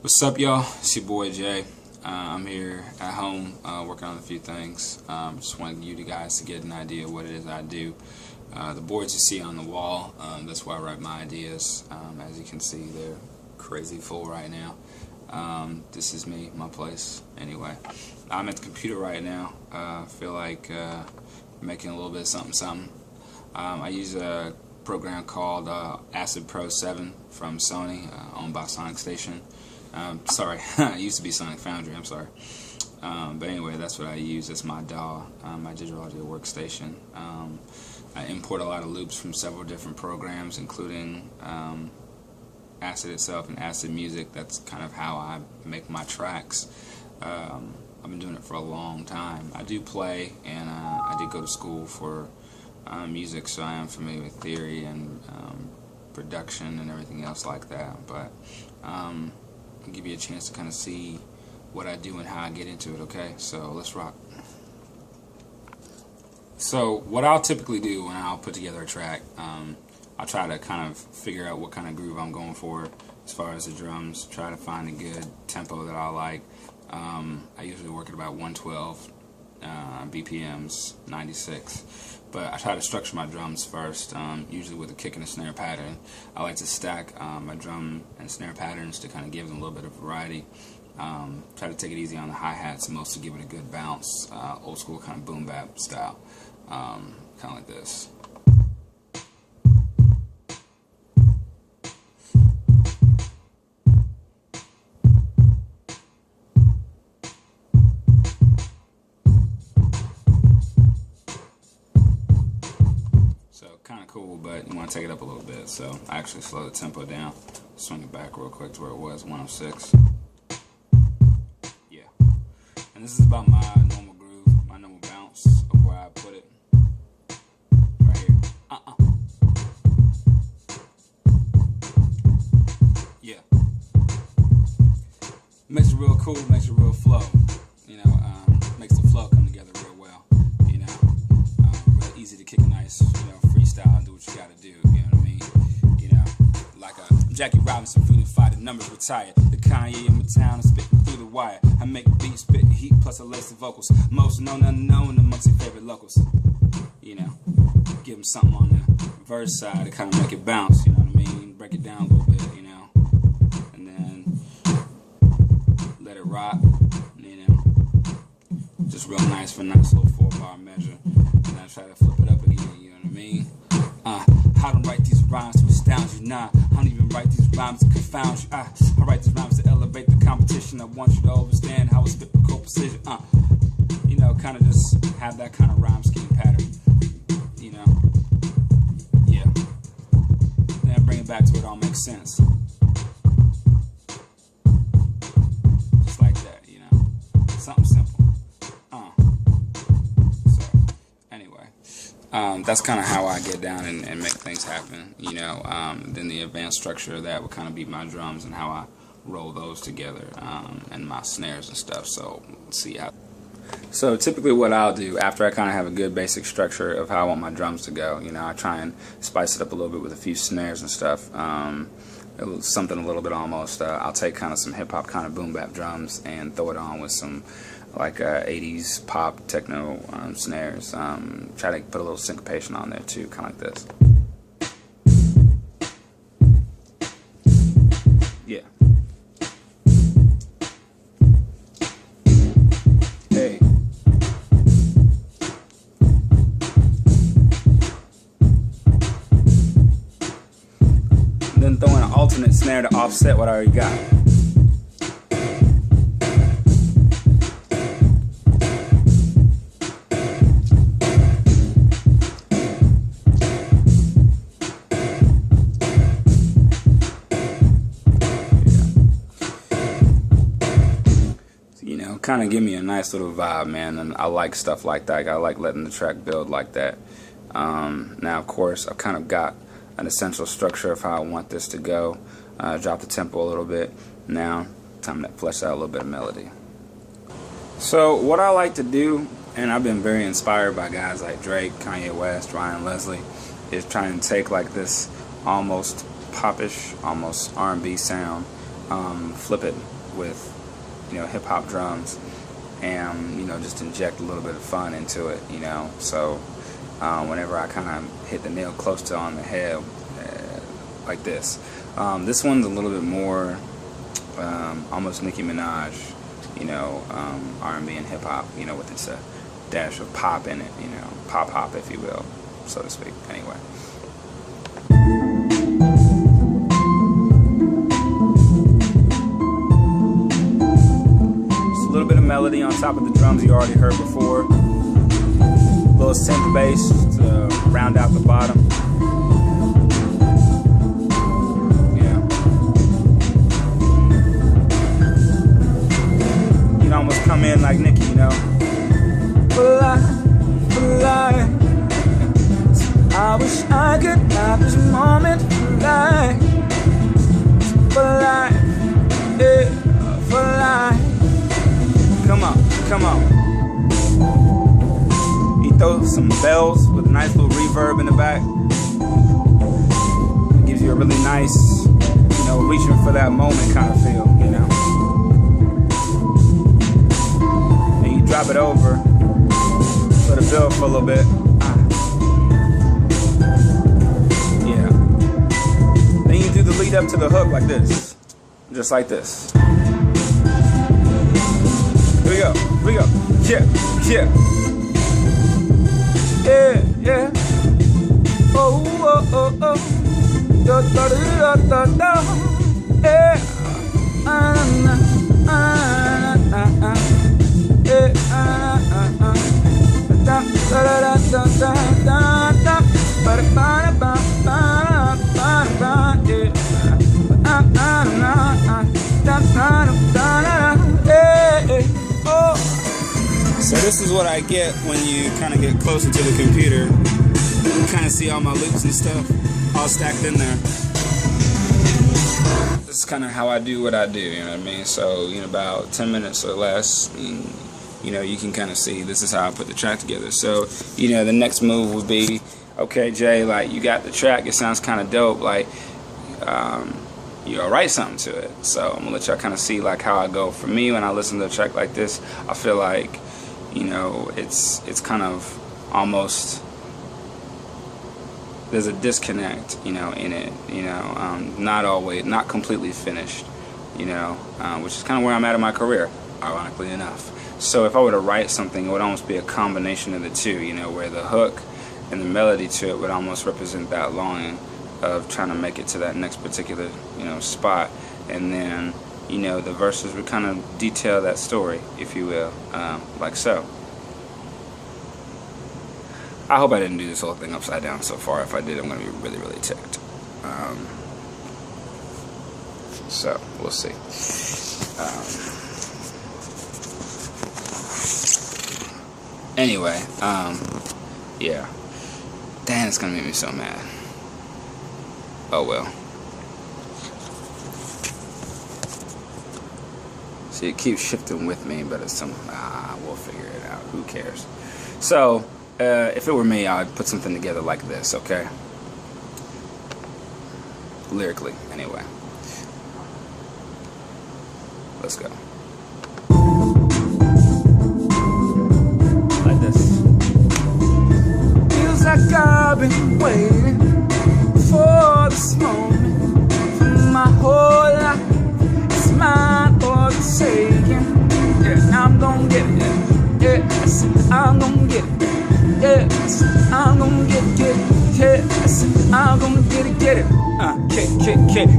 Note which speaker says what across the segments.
Speaker 1: What's up, y'all? It's your boy Jay. I'm here at home working on a few things. Just wanted you guys to get an idea of what it is I do. The boards you see on the wall, that's where I write my ideas. As you can see, they're crazy full right now. This is me, my place. Anyway, I'm at the computer right now. I feel like making a little bit of something. I use a program called Acid Pro 7 from Sony, owned by Sonic Station. Sorry, it used to be Sonic Foundry, I'm sorry. But anyway, that's what I use as my DAW, my digital audio workstation. I import a lot of loops from several different programs, including Acid itself and Acid Music. That's kind of how I make my tracks. I've been doing it for a long time. I do play, and I did go to school for music, so I am familiar with theory and production and everything else like that. But I'll give you a chance to kind of see what I do and how I get into it, okay? So let's rock. So what I'll typically do when I'll put together a track, I'll try to kind of figure out what kind of groove I'm going for as far as the drums, try to find a good tempo that I like. I usually work at about 112 BPMs, 96. But I try to structure my drums first, usually with a kick and a snare pattern. I like to stack my drum and snare patterns to kind of give them a little bit of variety. Try to take it easy on the hi-hats and mostly give it a good bounce, old school kind of boom bap style, kind of like this. Kind of cool, but you want to take it up a little bit, so I actually slow the tempo down, swing it back real quick to where it was, 106. Yeah, and this is about my normal groove, my normal bounce of where I put it, right here. Yeah, makes it real cool, makes it real flow, you know, makes the flow come together real well, you know, real easy to kick a nice, you know, freestyle and do what you gotta do, you know what I mean? You know, like Jackie Robinson, freedom fighter, numbers retired. The Kanye in my town is spitting through the wire. I make beats, spitting heat, plus I lace the vocals. Most known unknown amongst your favorite locals. You know, give them something on the verse side to kind of make it bounce, you know what I mean? Break it down a little bit, you know, and then let it rock, you know, just real nice for a nice little 4-bar measure. And I try to flip it up again, you know what I mean? How to write these rhymes to astound you? Nah, I don't even write these rhymes to confound you. I write these rhymes to elevate the competition. I want you to understand how I spit with cold precision. You know, kind of just have that kind of rhyme scheme pattern. You know, yeah. Then I bring it back to it all makes sense. Just like that, you know, something simple. That's kind of how I get down and make things happen, you know. Then the advanced structure of that would kind of be my drums and how I roll those together, and my snares and stuff. So let's see how. So typically what I'll do after I kind of have a good basic structure of how I want my drums to go, you know, I try and spice it up a little bit with a few snares and stuff. Something a little bit almost, I'll take kind of some hip-hop kind of boom bap drums and throw it on with some like 80s pop techno snares. Try to put a little syncopation on there too, kind of like this. Yeah. Hey. And then throw in an alternate snare to offset what I already got. Kind of give me a nice little vibe, man, and I like stuff like that. I like letting the track build like that. Now, of course, I've kind of got an essential structure of how I want this to go. Drop the tempo a little bit. Now, time to flesh out a little bit of melody. So, what I like to do, and I've been very inspired by guys like Drake, Kanye West, Ryan Leslie, is trying to take like this almost popish, almost R&B sound flip it with, you know, hip hop drums, and, you know, just inject a little bit of fun into it, you know. So whenever I kind of hit the nail close to on the head, like this. This one's a little bit more almost Nicki Minaj, you know, R&B and hip hop, you know, with its a dash of pop in it, you know, pop hop, if you will, so to speak. Anyway. Just a little bit of melody on top of the drums you already heard before. A little synth bass to round out the bottom. Almost come in like Nicki, you know. Fly, fly. I wish I could have this moment. Fly, fly, yeah, fly. Come on, come on. He throws some bells with a nice little reverb in the back. It gives you a really nice, you know, reaching for that moment kind of feel, you know. Drop it over, let it build for a little bit. Yeah. Then you do the lead up to the hook like this. Just like this. Here we go, here we go. Yeah, yeah. Yeah, yeah. Oh, oh, oh, oh. Da, da, da, da, da. Yeah. So this is what I get when you kind of get closer to the computer. You kind of see all my loops and stuff all stacked in there. This is kind of how I do what I do, you know what I mean? So in about 10 minutes or less, you know, you can kind of see this is how I put the track together. So, you know, the next move would be, okay, Jay, like, you got the track, it sounds kind of dope, like, you know, write something to it. So I'm gonna let y'all kind of see like how I go. For me, when I listen to a track like this, I feel like, you know, it's kind of almost, there's a disconnect, you know, in it, you know, not completely finished, you know, which is kind of where I'm at in my career, ironically enough. So if I were to write something, it would almost be a combination of the two, you know, where the hook and the melody to it would almost represent that longing of trying to make it to that next particular, you know, spot, and then, you know, the verses would kind of detail that story, if you will, like so. I hope I didn't do this whole thing upside down so far. If I did, I'm going to be really, really ticked. So, we'll see. Anyway, yeah. Damn, it's going to make me so mad. Oh well. See, it keeps shifting with me, but it's we'll figure it out. Who cares? So, if it were me, I'd put something together like this, okay? Lyrically, anyway. Let's go. Like this. Feels like I've been waiting for this moment for my whole life. It's mine for the taking. Yeah, I'm gonna get it. Yeah, I'm gonna get it. Yeah, I'm gonna get it. Yeah, I'm gonna get it.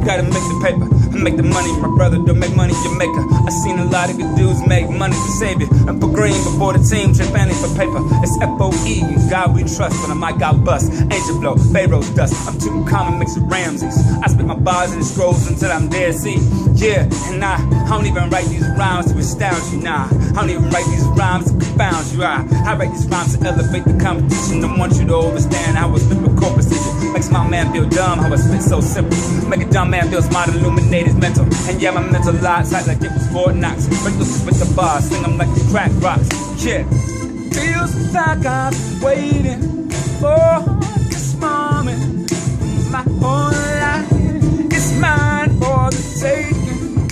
Speaker 1: Gotta make the paper, make the money. My brother don't make money, you make her. I seen a lot of good dudes make money to save it. I put green before the team, trip fanning for paper. It's F-O-E, God we trust. When I might got bust, angel blow, Pharaoh's dust. I'm too common, mixed with Ramses. I spit my bars in the scrolls until I'm dead. See, yeah, and I don't even write these rhymes to astound you. Nah, I don't even write these rhymes to confound you. I write these rhymes to elevate the competition. I want you to understand how I spit with core precision. Makes my man feel dumb, how I spit so simple. Make a dumb man feel smart, illuminate his mental. And yeah, my mental lies tight like it was Fort Knox. Break loose with the bars, sing them like the crack rocks. Yeah, feels like I'm waiting for this moment. My whole life is mine for the taking.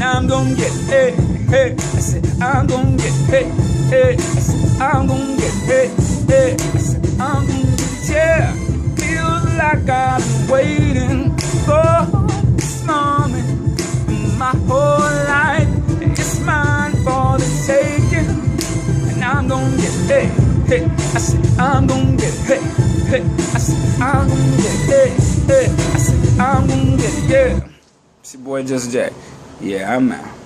Speaker 1: I'm gonna get it, hey. I said, I'm gonna get it, hey. I said, I'm gonna get it, hey. I said, I'm gonna get it, yeah. Feels like I've been waiting for this moment my whole life. It's mine for the taking, and I'm gonna get it, hey. I said, I'm gonna get it, hey. I said, I'm gonna get it, hey. I said, I'm gonna get it, yeah. It's your boy JusJ. Yeah, I'm out.